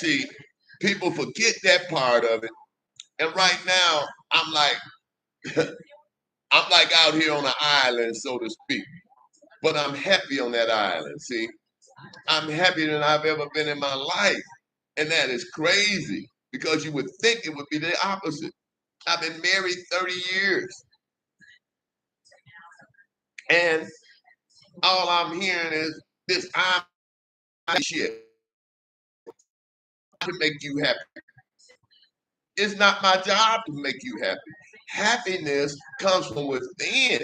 See, people forget that part of it. And right now, I'm like out here on an island, so to speak. But I'm happy on that island. See, I'm happier than I've ever been in my life. And that is crazy because you would think it would be the opposite. I've been married 30 years. And all I'm hearing is this I'm shit to make you happy. It's not my job to make you happy. Happiness comes from within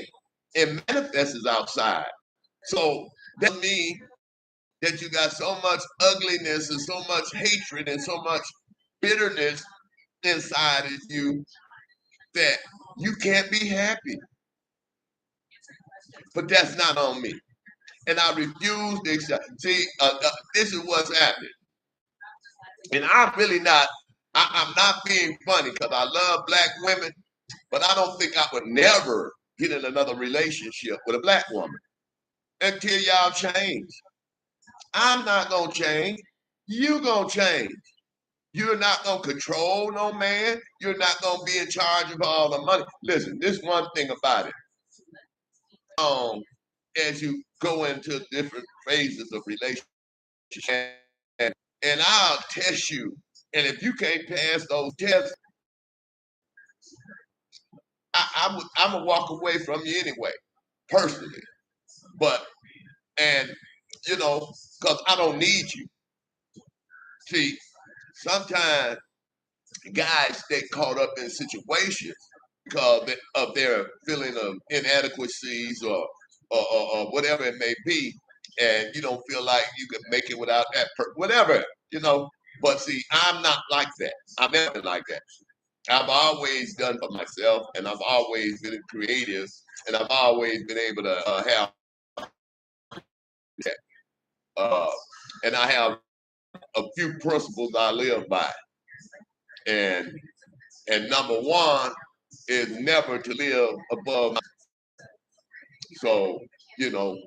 and manifests outside. So that means that you got so much ugliness and so much hatred and so much bitterness inside of you that you can't be happy. But that's not on me. And I refuse to accept. See, this is what's happening. And I'm really not, I'm not being funny because I love black women, but I don't think I would never get in another relationship with a black woman until y'all change. I'm not going to change. You going to change. You're not going to control no man. You're not going to be in charge of all the money. Listen, this one thing about it. As you go into different phases of relationship, and I'll test you. And if you can't pass those tests, I'm gonna walk away from you anyway, personally. But and you know, because I don't need you. See, sometimes guys stay caught up in situations because of their feeling of inadequacies or whatever it may be, and you don't feel like you can make it without that whatever, you know. But see, I'm not like that. I've never been like that. I've always done for myself, and I've always been creative, and I've always been able to have that. Uh, and I have a few principles I live by, and number one is never to live above. So you know,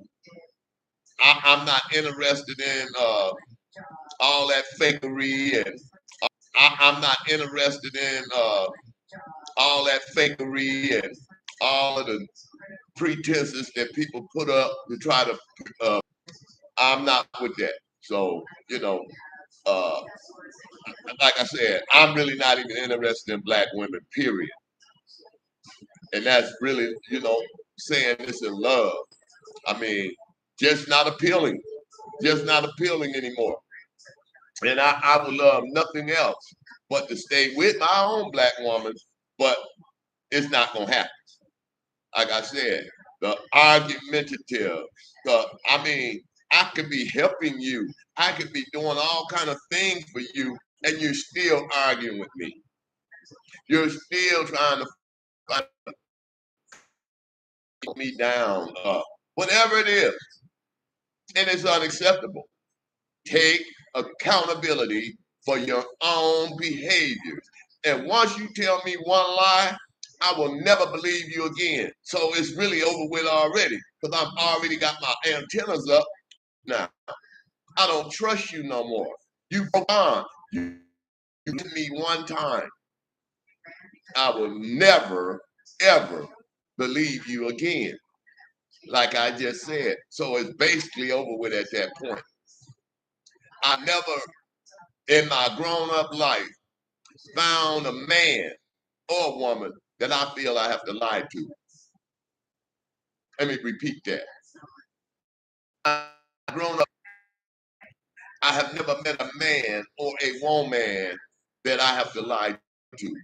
I'm not interested in all that fakery, and I'm not interested in all that fakery and all of the pretenses that people put up to try to. I'm not with that. So you know, uh, like I said, I'm really not even interested in black women. Period. And that's really, saying this in love. I mean, just not appealing, just not appealing anymore. And I would love nothing else but to stay with my own black woman, but it's not gonna happen. Like I said, the argumentative, I mean, I could be helping you. I could be doing all kind of things for you, and you're still arguing with me. You're still trying to fight me down, whatever it is, and it's unacceptable. Take accountability for your own behaviors. And once you tell me one lie, I will never believe you again. So it's really over with already because I've already got my antennas up now. I don't trust you no more. You broke on. You hit me one time. I will never, ever believe you again. Like I just said. So it's basically over with at that point. I never in my grown up life found a man or a woman that I feel I have to lie to. Let me repeat that. I've grown up, I have never met a man or a woman that I have to lie to.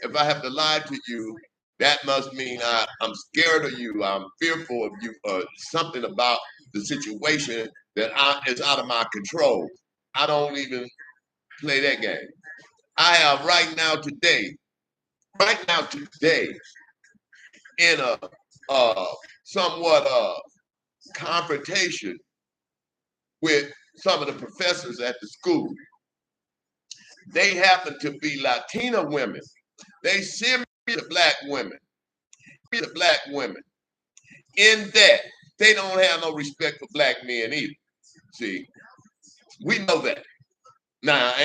If I have to lie to you, that must mean I'm scared of you, I'm fearful of you, or something about the situation that is out of my control. I don't even play that game. I have right now today, in a somewhat confrontation with some of the professors at the school. They happen to be Latina women. They send me to black women. In that, they don't have no respect for black men either. See, we know that. Now, I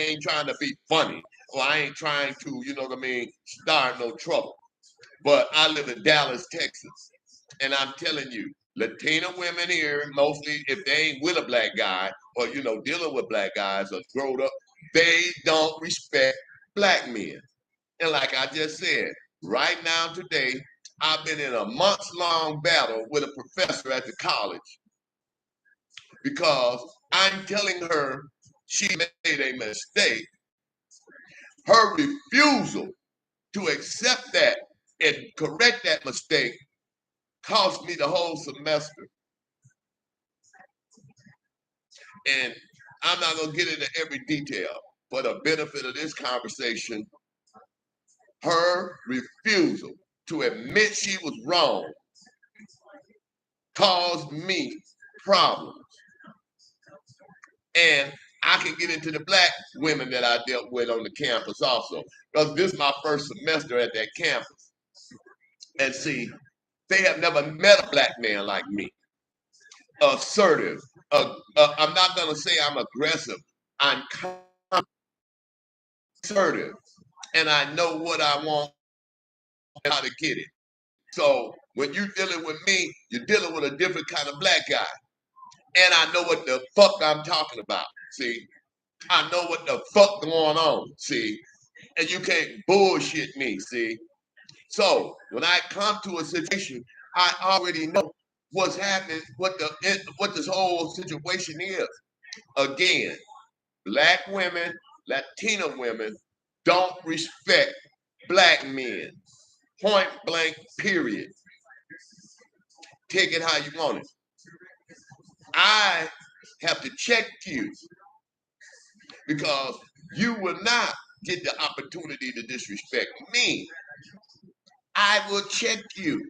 ain't trying to be funny, or I ain't trying to, you know what I mean, start no trouble. But I live in Dallas, Texas, and I'm telling you, Latina women here, mostly if they ain't with a black guy or dealing with black guys or grown up, they don't respect black men. And like I just said, right now today, I've been in a months-long battle with a professor at the college because I'm telling her she made a mistake. Her refusal to accept that and correct that mistake cost me the whole semester. And I'm not going to get into every detail. For the benefit of this conversation, her refusal to admit she was wrong caused me problems. And I can get into the black women that I dealt with on the campus also, because this is my first semester at that campus. And see, they have never met a black man like me. Assertive. I'm not going to say I'm aggressive. I'm assertive. And I know what I want and how to get it. So when you're dealing with me, you're dealing with a different kind of black guy. And I know what the fuck I'm talking about. See, I know what the fuck going on. See, and you can't bullshit me. See, so when I come to a situation, I already know what's happening, what this whole situation is. Again, black women, Latina women don't respect black men. Point blank, period. Take it how you want it. I have to check you because you will not get the opportunity to disrespect me. I will check you,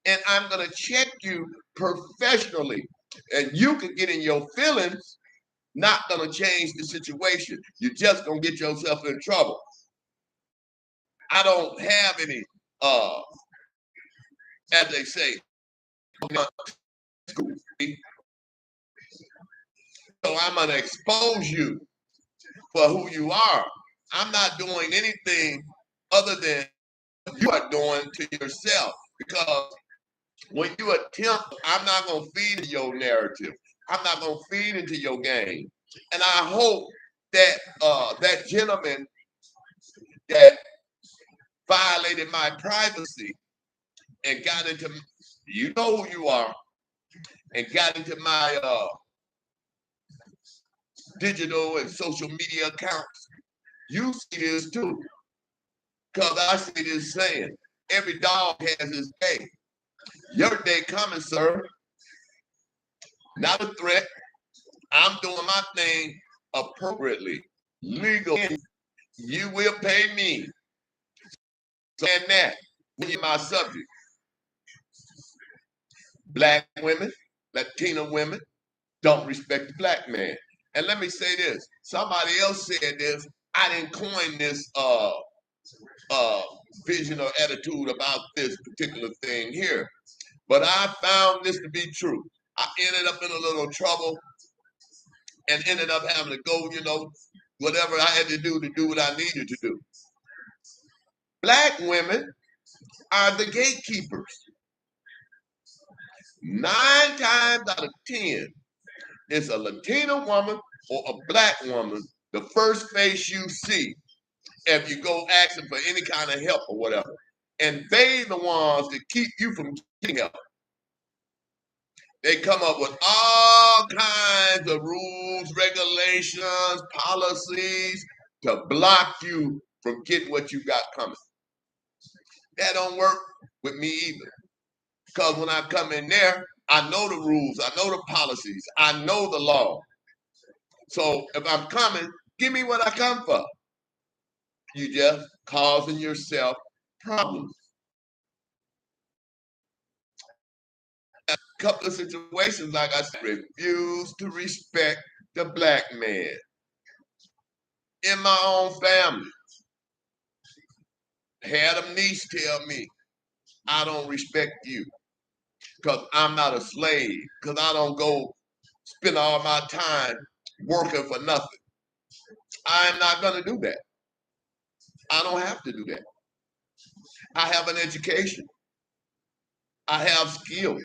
and I'm going to check you professionally. And you can get in your feelings, not going to change the situation. You're just going to get yourself in trouble. I don't have any, as they say, so I'm going to expose you for who you are. I'm not doing anything other than you are doing to yourself because when you attempt, I'm not going to feed into your narrative. I'm not going to feed into your game. And I hope that that gentleman that violated my privacy and got into, you know who you are, and got into my digital and social media accounts, you see this too. Because I see this saying, every dog has his day. Your day coming, sir. Not a threat. I'm doing my thing appropriately, legally. You will pay me. Saying that, when you're my subject. Black women, Latina women don't respect the black man. And let me say this. Somebody else said this. I didn't coin this uh vision or attitude about this particular thing here. But I found this to be true. I ended up in a little trouble and ended up having to go, whatever I had to do what I needed to do. Black women are the gatekeepers. 9 times out of 10, it's a Latina woman or a black woman, the first face you see if you go asking for any kind of help or whatever. And they the ones that keep you from getting help. They come up with all kinds of rules, regulations, policies to block you from getting what you got coming. That don't work with me either. Because when I come in there, I know the rules, I know the policies, I know the law. So if I'm coming, give me what I come for. You just causing yourself problems. A couple of situations, like I said, refuse to respect the black man. In my own family, had a niece tell me, I don't respect you because I'm not a slave, because I don't go spend all my time working for nothing. I'm not going to do that. I don't have to do that. I have an education. I have skills.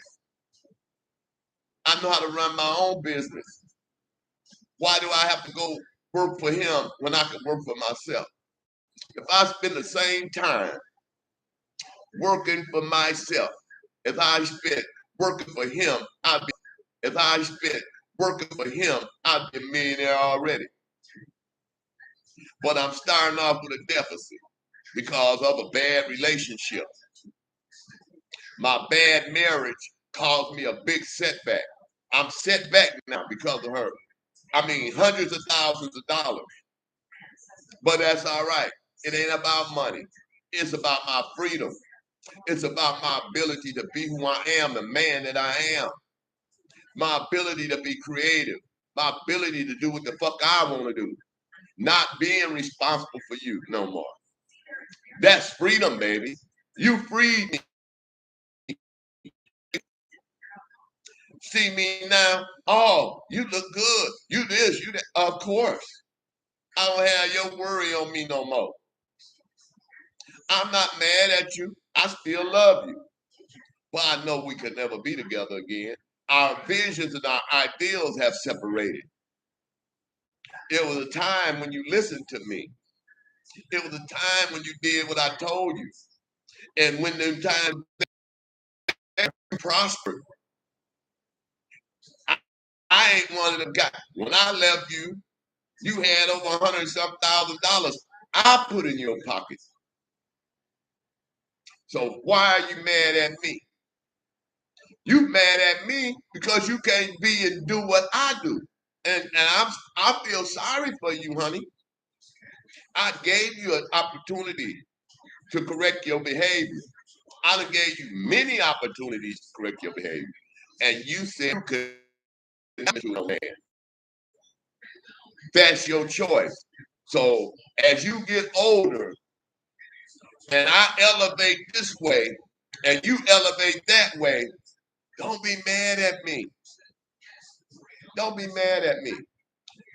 I know how to run my own business. Why do I have to go work for him when I can work for myself? If I spend the same time working for myself as I spent working for him, if I spent working for him, I'd be a millionaire already. But I'm starting off with a deficit because of a bad relationship. My bad marriage caused me a big setback. I'm set back now because of her. I mean, hundreds of thousands of dollars. But that's all right. It ain't about money. It's about my freedom. It's about my ability to be who I am, the man that I am. My ability to be creative. My ability to do what the fuck I want to do. Not being responsible for you no more. That's freedom, baby. You freed me. See me now? Oh, you look good. You this, you that. Of course. I don't have your worry on me no more. I'm not mad at you. I still love you. But I know we could never be together again. Our visions and our ideals have separated. It was a time when you listened to me. It was a time when you did what I told you. And when the time prospered, I, I ain't one of them guys. When I left you, you had over $100,000. I put in your pocket. So why are you mad at me? You mad at me because you can't be and do what I do. And I feel sorry for you, honey. I gave you an opportunity to correct your behavior. I done gave you many opportunities to correct your behavior. And you said you could not do no man. That's your choice. So as you get older and I elevate this way and you elevate that way, don't be mad at me. Don't be mad at me.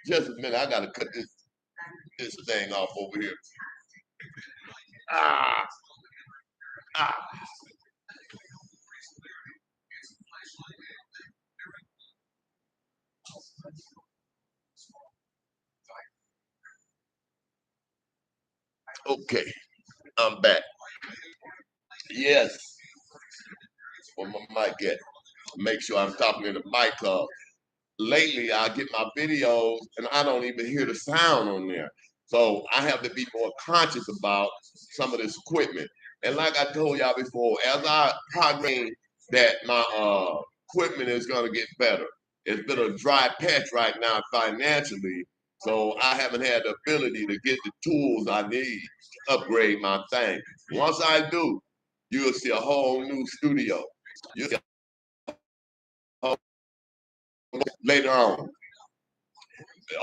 Just a minute, I gotta cut this thing off over here. Ah, ah. Okay, I'm back. Yes, for my mic at. Make sure I'm talking in the mic. Lately, I get my videos and I don't even hear the sound on there. So I have to be more conscious about some of this equipment. And like I told y'all before, as I progress that my equipment is gonna get better. It's been a dry patch right now financially, so I haven't had the ability to get the tools I need to upgrade my thing. Once I do, you'll see a whole new studio. You'll see a whole later on.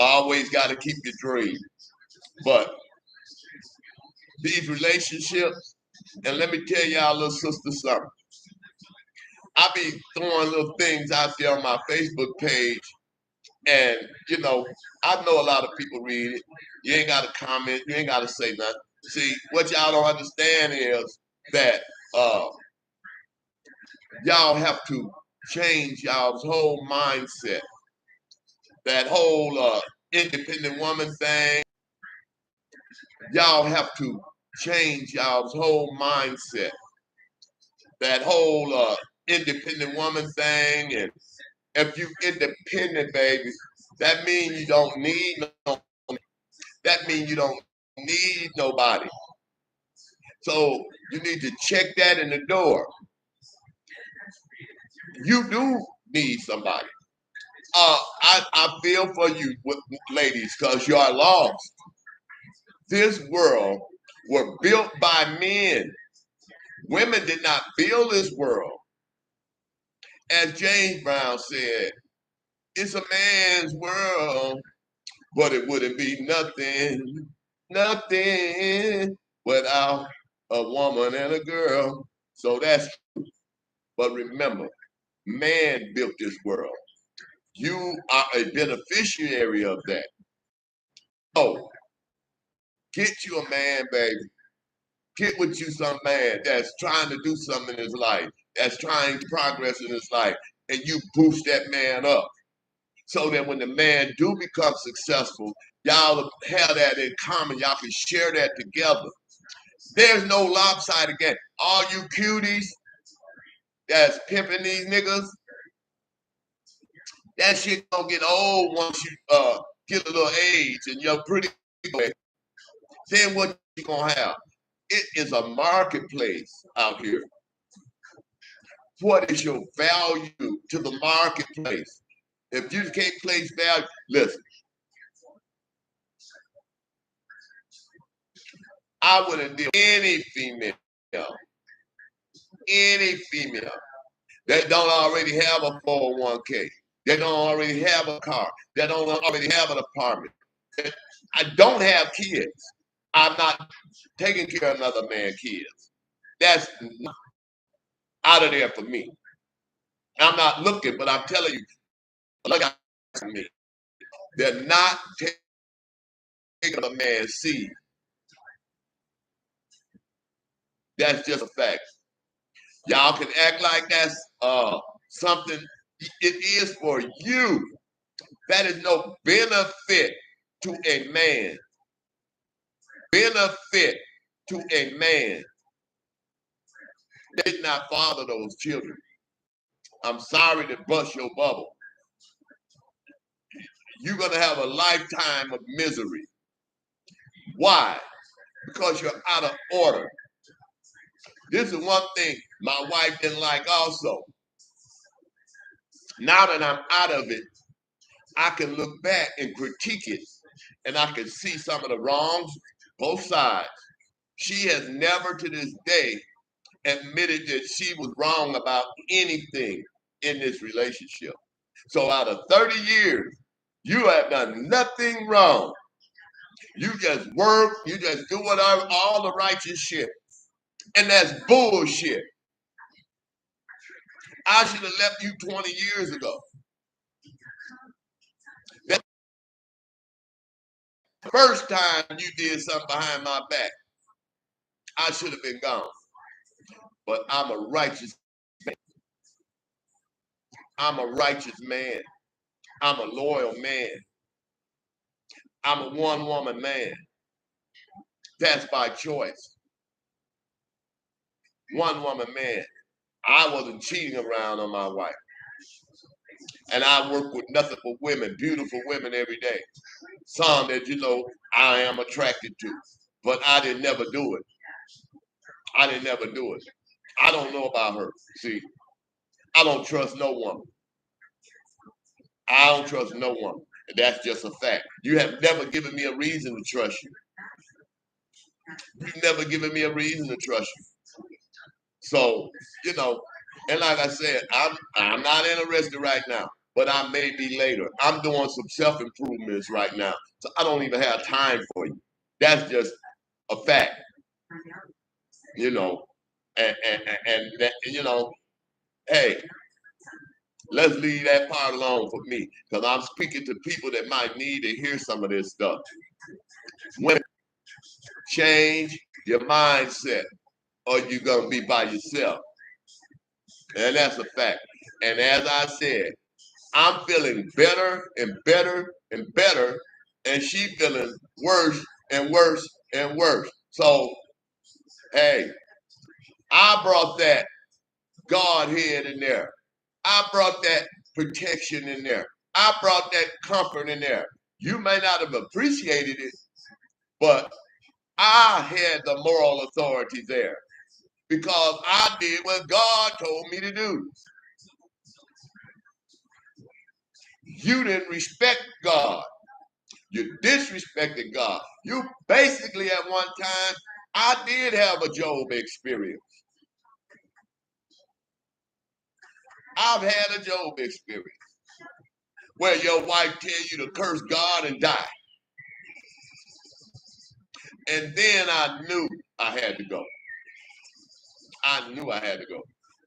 Always got to keep your dream. But these relationships, and let me tell y'all, little sister, something. I be throwing little things out there on my Facebook page, and I know a lot of people read it. You ain't got to comment. You ain't got to say nothing. See, what y'all don't understand is that uh, y'all have to change y'all's whole mindset. That whole independent woman thing, y'all have to change y'all's whole mindset. That whole independent woman thing, and if you independent, baby, that means you don't need no. That means you don't need nobody. So you need to check that in the door. You do need somebody. I feel for you, ladies, because you are lost. This world was built by men. Women did not build this world. As James Brown said, it's a man's world, but it wouldn't be nothing, nothing without a woman and a girl. So that's, but remember, man built this world. You are a beneficiary of that. Oh, Get you a man, baby. Get with you some man that's trying to do something in his life, that's trying to progress in his life, and you boost that man up. So that when the man do become successful, y'all have that in common. Y'all can share that together. There's no lopsided game. All you cuties that's pimping these niggas, that shit gonna get old once you get a little age and you're pretty good. Then what you gonna have? It is a marketplace out here. What is your value to the marketplace? If you can't place value, listen, I wouldn't deal with any female that don't already have a 401k, that don't already have a car, that don't already have an apartment. I don't have kids. I'm not taking care of another man's kids. That's out of there for me. I'm not looking, but I'm telling you, look out for me. They're not taking a man's seed. That's just a fact. Y'all can act like that's something. It is for you. That is no benefit to a man. Benefit to a man. They did not father those children. I'm sorry to bust your bubble. You're going to have a lifetime of misery. Why? Because you're out of order. This is one thing my wife didn't like also. Now that I'm out of it, I can look back and critique it, and I can see some of the wrongs, both sides. She has never to this day admitted that she was wrong about anything in this relationship. So out of 30 years, you have done nothing wrong. You just work, you just do whatever, all the righteous shit. And that's bullshit. I should have left you 20 years ago. That's the first time you did something behind my back. I should have been gone. But I'm a righteous man. I'm a righteous man. I'm a loyal man. I'm a one-woman man. That's by choice. One-woman man. I wasn't cheating around on my wife. And I work with nothing but women, beautiful women every day. Some that, I am attracted to. But I didn't never do it. I didn't never do it. I don't know about her. See, I don't trust no woman. I don't trust no woman. That's just a fact. You have never given me a reason to trust you. You've never given me a reason to trust you. So, and like I said, I'm not interested right now, but I may be later. I'm doing some self-improvements right now. So I don't even have time for you. That's just a fact. And that, hey, let's leave that part alone for me. Because I'm speaking to people that might need to hear some of this stuff. Women, change your mindset, or you're going to be by yourself. And that's a fact. And as I said, I'm feeling better and better and better, and she feeling worse and worse and worse. So, hey, I brought that Godhead in there. I brought that protection in there. I brought that comfort in there. You may not have appreciated it, but I had the moral authority there because I did what God told me to do. You didn't respect God. You disrespected God. You basically at one time, I did have a Job experience. I've had a Job experience where your wife tell you to curse God and die. And then I knew I had to go. I knew I had to go.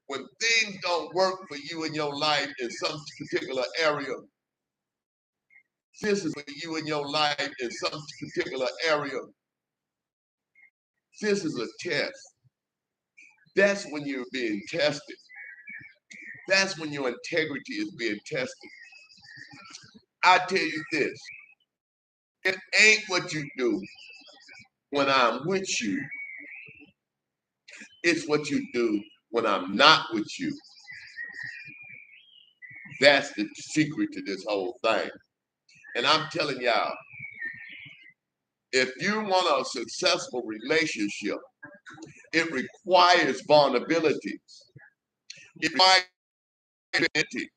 When things don't work for you in your life in some particular area, this is for you in your life in some particular area, This is a test. That's when you're being tested. That's when your integrity is being tested. I tell you this, it ain't what you do when I'm with you. It's what you do when I'm not with you. That's the secret to this whole thing. And I'm telling y'all, if you want a successful relationship, it requires vulnerability. It requires vulnerability.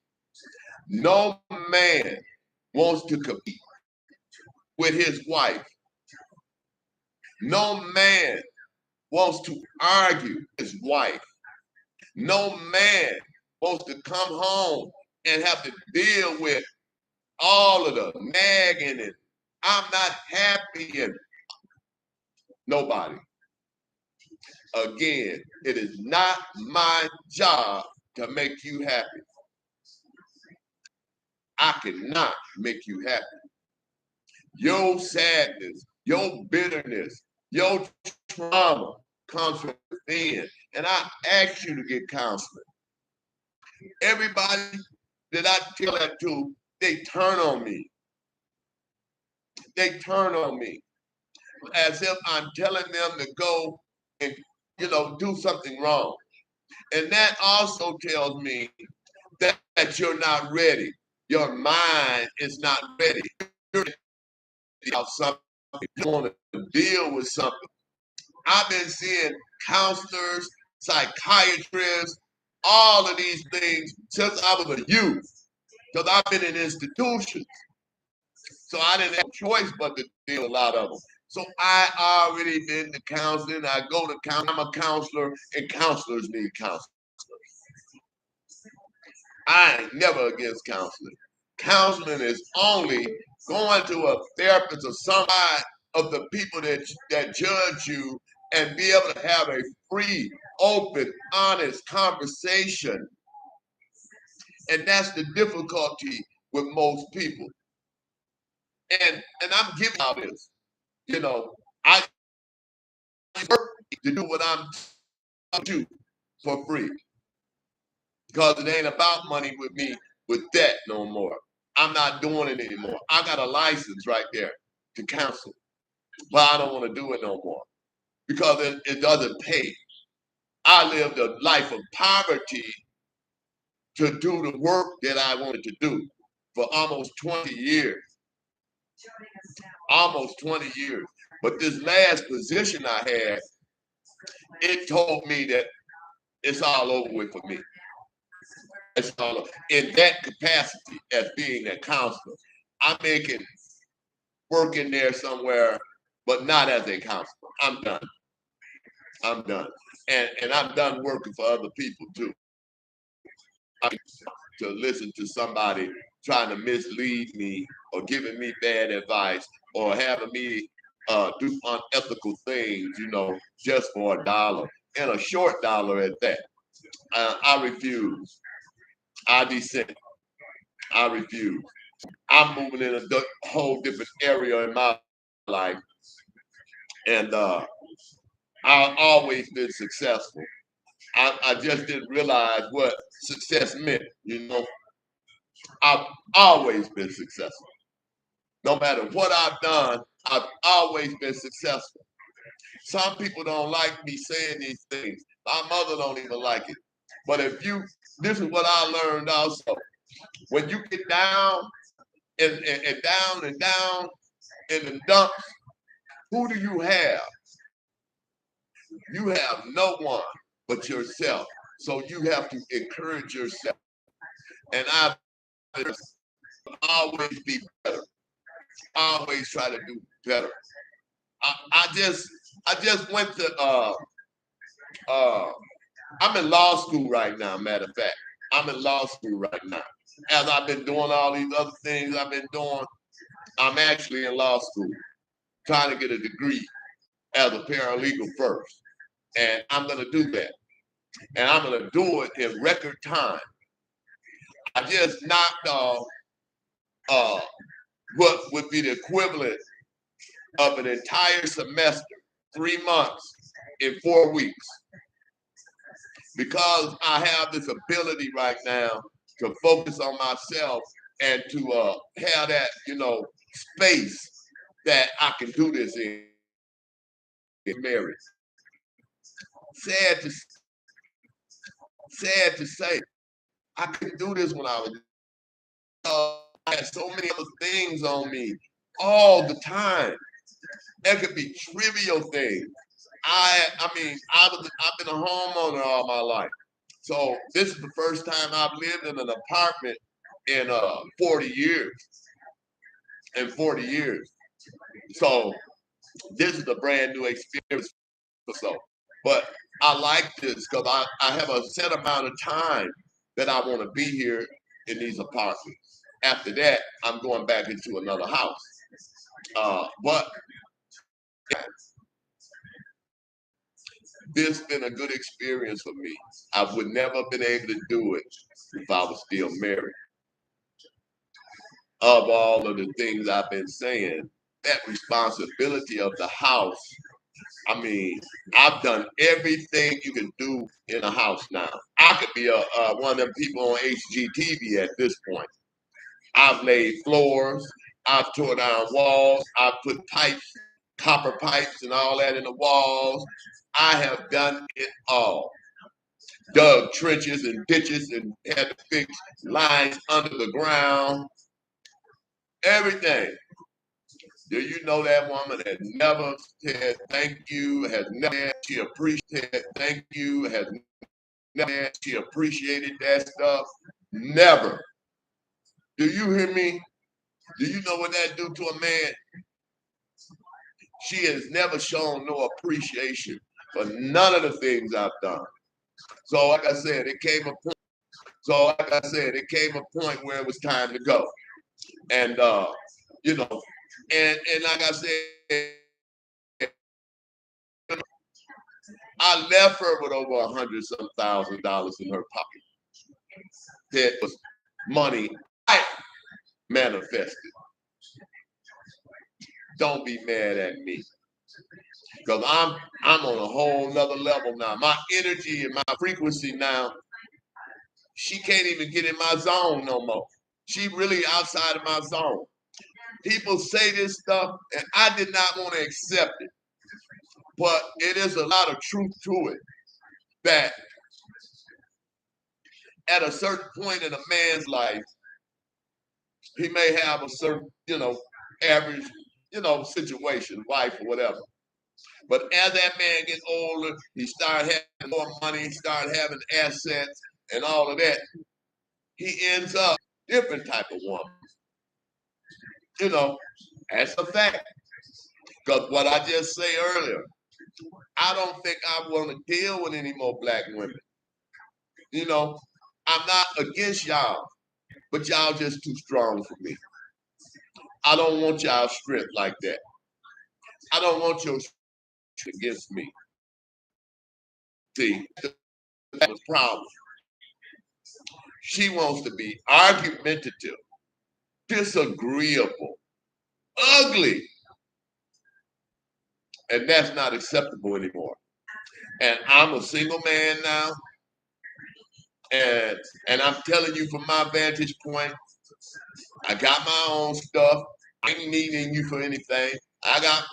No man wants to compete with his wife. No man wants to argue with his wife. No man wants to come home and have to deal with all of the nagging and I'm not happy and nobody. Again, it is not my job to make you happy. I cannot make you happy. Your sadness, your bitterness, your trauma comes from within. And I ask you to get counseling. Everybody that I tell that to, they turn on me. They turn on me as if I'm telling them to go and, do something wrong. And that also tells me that you're not ready. Your mind is not ready. You're ready about something. You want to deal with something. I've been seeing counselors, psychiatrists, all of these things since I was a youth. Because I've been in institutions. So I didn't have a choice but to deal with a lot of them. So I already been to counseling. I go to counseling. I'm a counselor, and counselors need counseling. I ain't never against counseling. Counseling is only going to a therapist or somebody of the people that judge you and be able to have a free, open, honest conversation. And that's the difficulty with most people. And I'm giving all this. I work to do what I'm do for free. Because it ain't about money with me with that no more. I'm not doing it anymore. I got a license right there to counsel, but I don't want to do it no more because it doesn't pay. I lived a life of poverty to do the work that I wanted to do for almost 20 years. Almost 20 years. But this last position I had, it told me that it's all over with for me. It's all in that capacity as being a counselor. I'm making working there somewhere, but not as a counselor. I'm done. I'm done. And I'm done working for other people too. To listen to somebody trying to mislead me or giving me bad advice or having me do unethical things, just for $1 and a short dollar at that. I refuse. I dissent. I refuse. I'm moving in a whole different area in my life, and I've always been successful. I just didn't realize what success meant. I've always been successful. No matter what I've done, I've always been successful. Some people don't like me saying these things. My mother don't even like it. But this is what I learned also. When you get down and down and down in the dumps, who do you have? You have no one but yourself. So you have to encourage yourself. And I've always be better. Always try to do better. I just went to I'm in law school right now, matter of fact. I'm in law school right now. As I've been doing all these other things I've been doing, I'm actually in law school, trying to get a degree as a paralegal first. And I'm gonna do that. And I'm gonna do it in record time. I just knocked off uh, what would be the equivalent of an entire semester, 3 months. in 4 weeks because I have this ability right now to focus on myself and to have that, space that I can do this in marriage. Sad to sad to say, I couldn't do this when I was. I had so many other things on me all the time. It could be trivial things. I mean, I've been a homeowner all my life. So this is the first time I've lived in an apartment in 40 years. In 40 years. So this is a brand new experience. So, but I like this because I have a set amount of time that I want to be here in these apartments. After that, I'm going back into another house. But this been a good experience for me. I would never have been able to do it if I was still married. Of all of the things I've been saying, that responsibility of the house. I mean, I've done everything you can do in a house now. I could be one of them people on HGTV at this point. I've laid floors, I've tore down walls, I've put pipes, copper pipes and all that in the walls. I have done it all. Dug trenches and ditches and had to fix lines under the ground, everything. Do you know that woman has never said thank you, has never said she appreciated thank you, has never said she appreciated that stuff? Never. Do you hear me? Do you know what that do to a man? She has never shown no appreciation for none of the things I've done. So like I said, it came a point. So like I said, it came a point where it was time to go. And you know, and like I said, I left her with over $100,000 in her pocket. That was money I manifested. Don't be mad at me. Because I'm on a whole nother level now. My energy and my frequency now, she can't even get in my zone no more. She really outside of my zone. People say this stuff, and I did not want to accept it. But it is a lot of truth to it that at a certain point in a man's life, he may have a certain, average, situation, wife or whatever. But as that man gets older, he start having more money, he start having assets and all of that. He ends up different type of woman. That's a fact. Because what I just say earlier, I don't think I want to deal with any more black women. I'm not against y'all, but y'all just too strong for me. I don't want y'all strength like that. I don't want your strength against me. See, that's the problem. She wants to be argumentative, disagreeable, ugly, and that's not acceptable anymore. And I'm a single man now, and I'm telling you from my vantage point, I got my own stuff. I ain't needing you for anything. I got,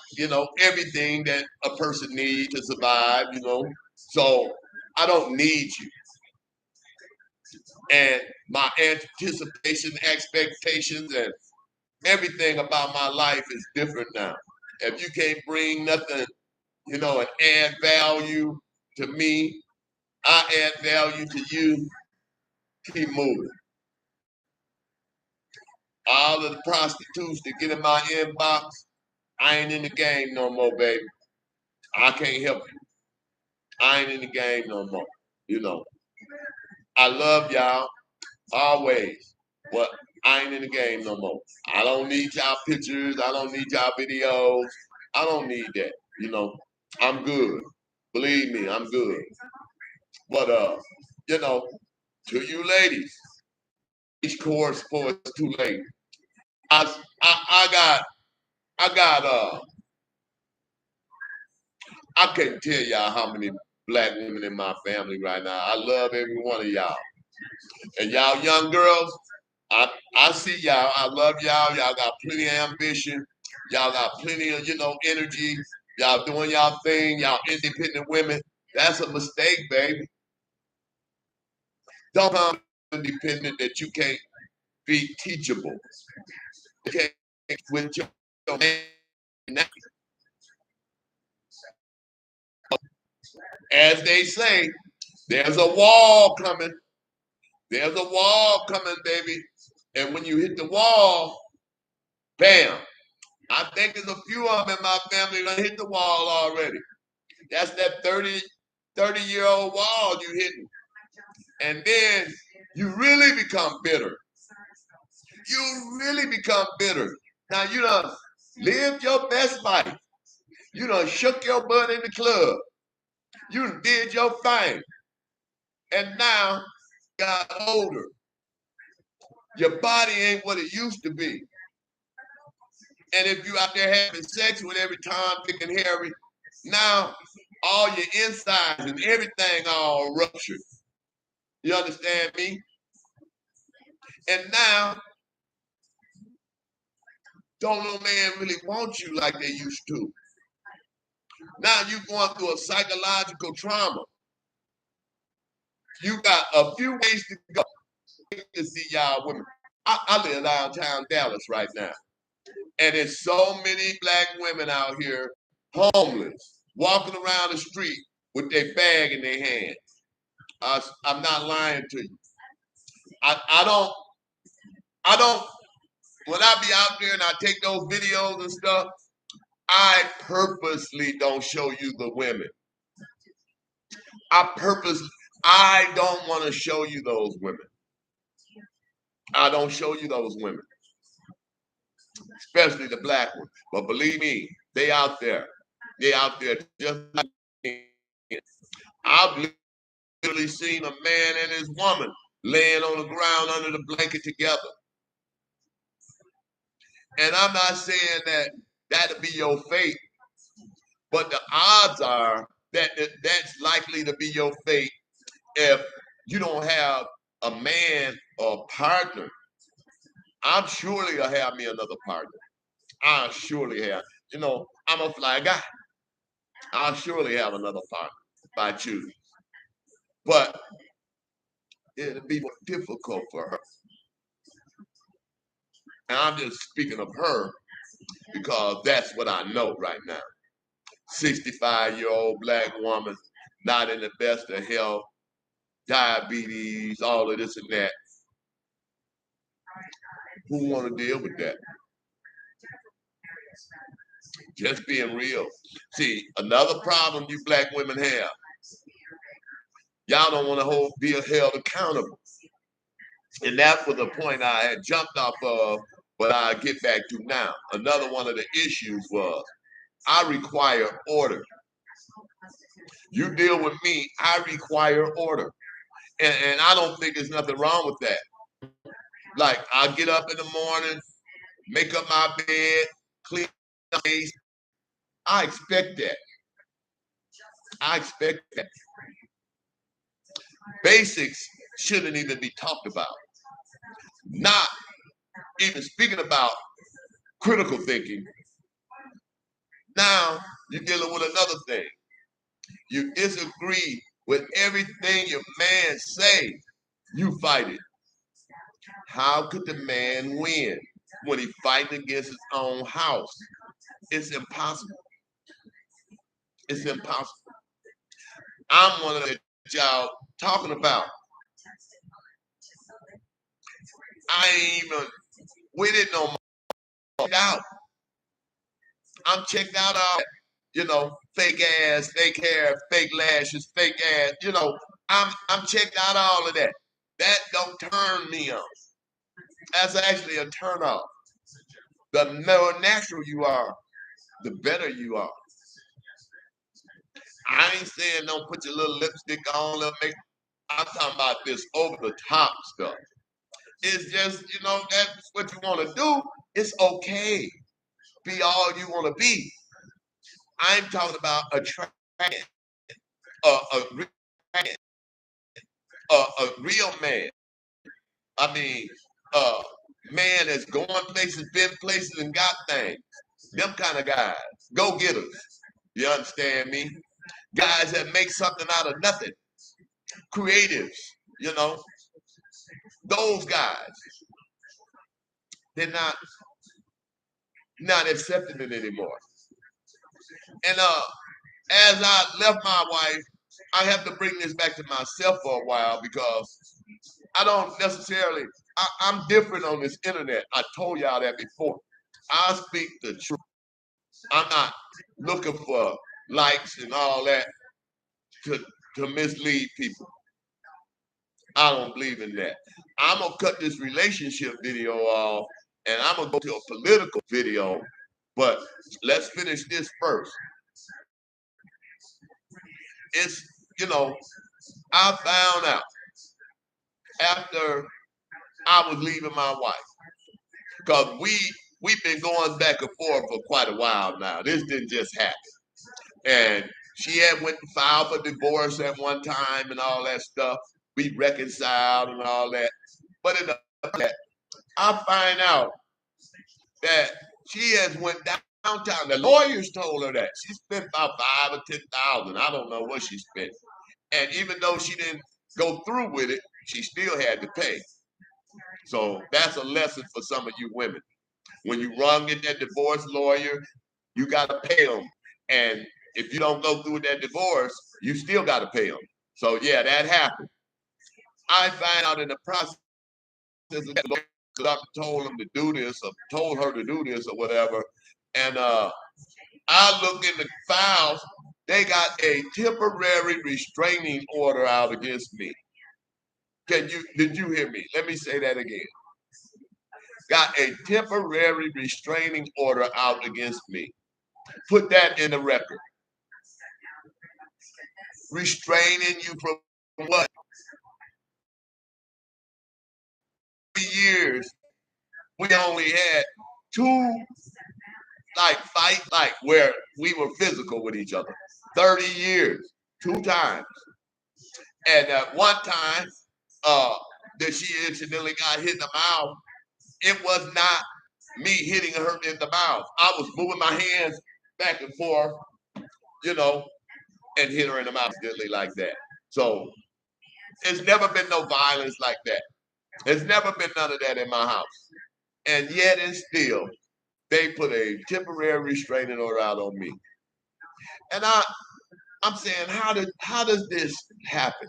everything that a person needs to survive. So I don't need you. And my anticipation, expectations, and everything about my life is different now. If you can't bring nothing, and add value to me, I add value to you, keep moving. All of the prostitutes that get in my inbox, I ain't in the game no more, baby. I can't help you. I ain't in the game no more. You know, I love y'all always, but I ain't in the game no more. I don't need y'all pictures. I don't need y'all videos. I don't need that. I'm good. Believe me, I'm good. But to you ladies, each course for it's too late. I got I can't tell y'all how many black women in my family right now. I love every one of y'all. And y'all young girls, I see y'all. I love y'all. Y'all got plenty of ambition. Y'all got plenty of, energy. Y'all doing y'all thing. Y'all independent women. That's a mistake, baby. Don't come independent that you can't be teachable. You can't with your man. As they say, there's a wall coming. There's a wall coming, baby. And when you hit the wall, bam. I think there's a few of them in my family that hit the wall already. That's that 30-year-old wall you hitting. And then you really become bitter. You really become bitter. Now you done lived your best life. You done shook your butt in the club. You done did your thing. And now you got older. Your body ain't what it used to be. And if you out there having sex with every Tom, Dick, and Harry, now all your insides and everything all ruptured. You understand me? And now, don't no man really want you like they used to. Now you going through a psychological trauma. You got a few ways to go to see y'all women. I live downtown Dallas right now. And there's so many black women out here, homeless, walking around the street with their bag in their hand. I'm not lying to you. I don't, when I be out there and I take those videos and stuff, I purposely don't show you the women. I don't want to show you those women. I don't show you those women, especially the black ones. But believe me, they out there. They out there just like me. I've literally seen a man and his woman laying on the ground under the blanket together. And I'm not saying that that'll be your fate, but the odds are that that's likely to be your fate if you don't have a man or a partner. I'm surely gonna have me another partner. I'll surely have. I'm a fly guy. I'll surely have another partner if I choose. But it'll be more difficult for her. And I'm just speaking of her because that's what I know right now. 65-year-old black woman, not in the best of health, diabetes, all of this and that. Who want to deal with that? Just being real. See, another problem you black women have, y'all don't want to be held accountable. And that was the point I had jumped off of, but I'll get back to now. Another one of the issues was I require order. You deal with me, I require order. And I don't think there's nothing wrong with that. Like, I get up in the morning, make up my bed, clean my face. I expect that. I expect that. Basics shouldn't even be talked about. Not even speaking about critical thinking. Now you're dealing with another thing. You disagree with everything your man say, you fight it. How could the man win when he's fighting against his own house? It's impossible. It's impossible. I'm one of the y'all talking about. I ain't even with it no more. Out. I'm checked out all fake ass, fake hair, fake lashes, fake ass. I'm checked out all of that. That don't turn me on. That's actually a turn off. The more natural you are, the better you are. I ain't saying don't put your little lipstick on, little make. I'm talking about this over the top stuff. It's just, that's what you want to do. It's okay. Be all you want to be. I'm talking about attract. man, a real man. I mean, uh, man that's going places, been places, and got things. Them kind of guys, go getters. You understand me? Guys that make something out of nothing, creatives. You know, those guys, they're not accepting it anymore. And as I left my wife, I have to bring this back to myself for a while because I don't necessarily. I'm different on this internet. I told y'all that before. I speak the truth. I'm not looking for likes and all that to to mislead people. I don't believe in that. I'm gonna cut this relationship video off and I'm gonna go to a political video. But let's finish this first. It's you know, I found out after I was leaving my wife because we've been going back and forth for quite a while now. This didn't just happen. And she had went and filed for divorce at one time and all that stuff. We reconciled and all that. But in the I find out that she has went downtown. The lawyers told her that she spent about 5 or 10,000. I don't know what she spent. And even though she didn't go through with it, she still had to pay. So that's a lesson for some of you women. When you run get that divorce lawyer, you got to pay them. And if you don't go through with that divorce, you still got to pay them. So yeah, that happened. I find out in the process that I told them to do this or told her to do this or whatever. And I look in the files, they got a temporary restraining order out against me. Did you hear me? Let me say that again. Got a temporary restraining order out against me. Put that in the record. Restraining you from what? 3 years. We only had two like fight like where we were physical with each other. 30 years, 2 times. And at one time, uh, that she incidentally got hit in the mouth, it was not me hitting her in the mouth. I was moving my hands back and forth, you know, and hit her in the mouth accidentally like that. So it's never been no violence like that. There's never been none of that in my house. And yet and still, they put a temporary restraining order out on me. And I'm saying, how does this happen?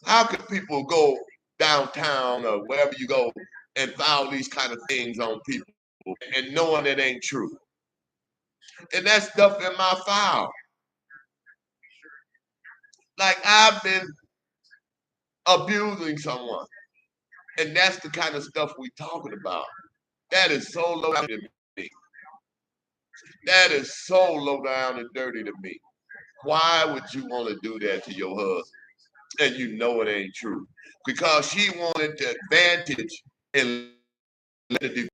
How could people go downtown or wherever you go and file these kind of things on people and knowing it ain't true? And that stuff in my file. Like I've been abusing someone. And that's the kind of stuff we talking about. That is so low down to me. That is so low down and dirty to me. Why would you want to do that to your husband? And you know it ain't true. Because she wanted the advantage and let the divorce.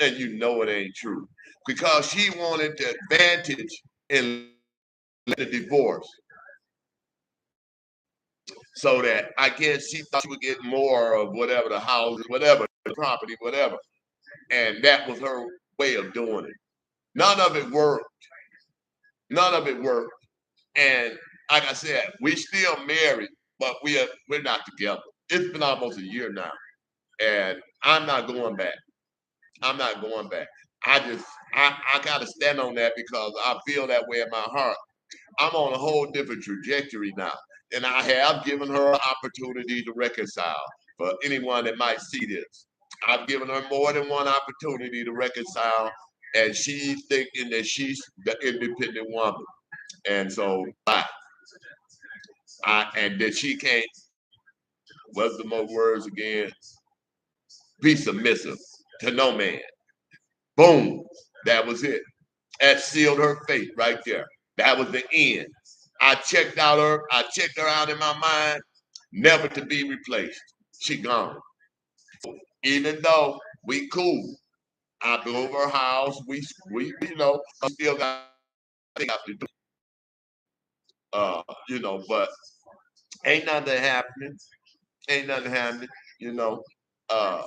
And you know it ain't true. Because she wanted the advantage and let the divorce. So that I guess she thought she would get more of whatever the house, whatever, the property, whatever. And that was her way of doing it. None of it worked. None of it worked. And like I said, we still married, but we're not together. It's been almost a year now. And I'm not going back. I'm not going back. I gotta stand on that because I feel that way in my heart. I'm on a whole different trajectory now. And I have given her an opportunity to reconcile for anyone that might see this. I've given her more than one opportunity to reconcile, and she's thinking that she's the independent woman. And so and that she can't, what's the more words again? Be submissive to no man. Boom. That was it. That sealed her fate right there. That was the end. I checked her out in my mind, never to be replaced. She gone. Even though we cool, I go over her house. We still got things to do. But ain't nothing happening. Ain't nothing happening. You know, uh,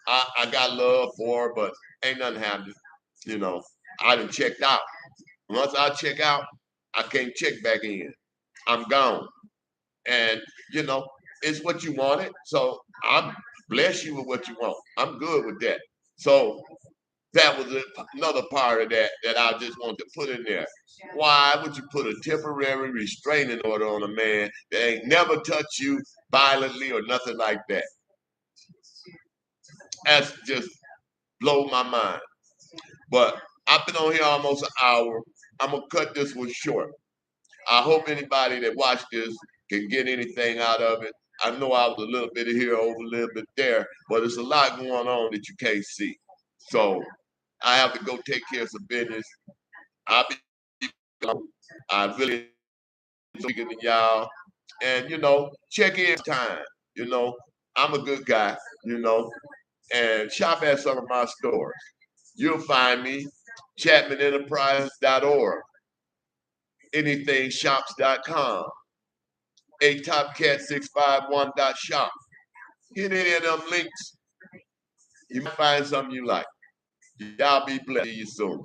I got love for her, but ain't nothing happening. You know, I done checked out. Once I check out, I can't check back in. I'm gone. And you know, it's what you wanted. So I'm bless you with what you want. I'm good with that. So that was another part of that I just wanted to put in there. Why would you put a temporary restraining order on a man that ain't never touched you violently or nothing like that? That's just blow my mind. But I've been on here almost an hour. I'm gonna cut this one short. I hope anybody that watched this can get anything out of it. I know I was a little bit here, over a little bit there, but there's a lot going on that you can't see. So I have to go take care of some business. I'll be I really speaking to y'all. And check in time. You know, I'm a good guy, and shop at some of my stores. You'll find me, ChatmanEnterprises.org, anythingshops.com, a topcat651.shop. Hit any of them links. You might find something you like. Y'all be blessed. See you soon.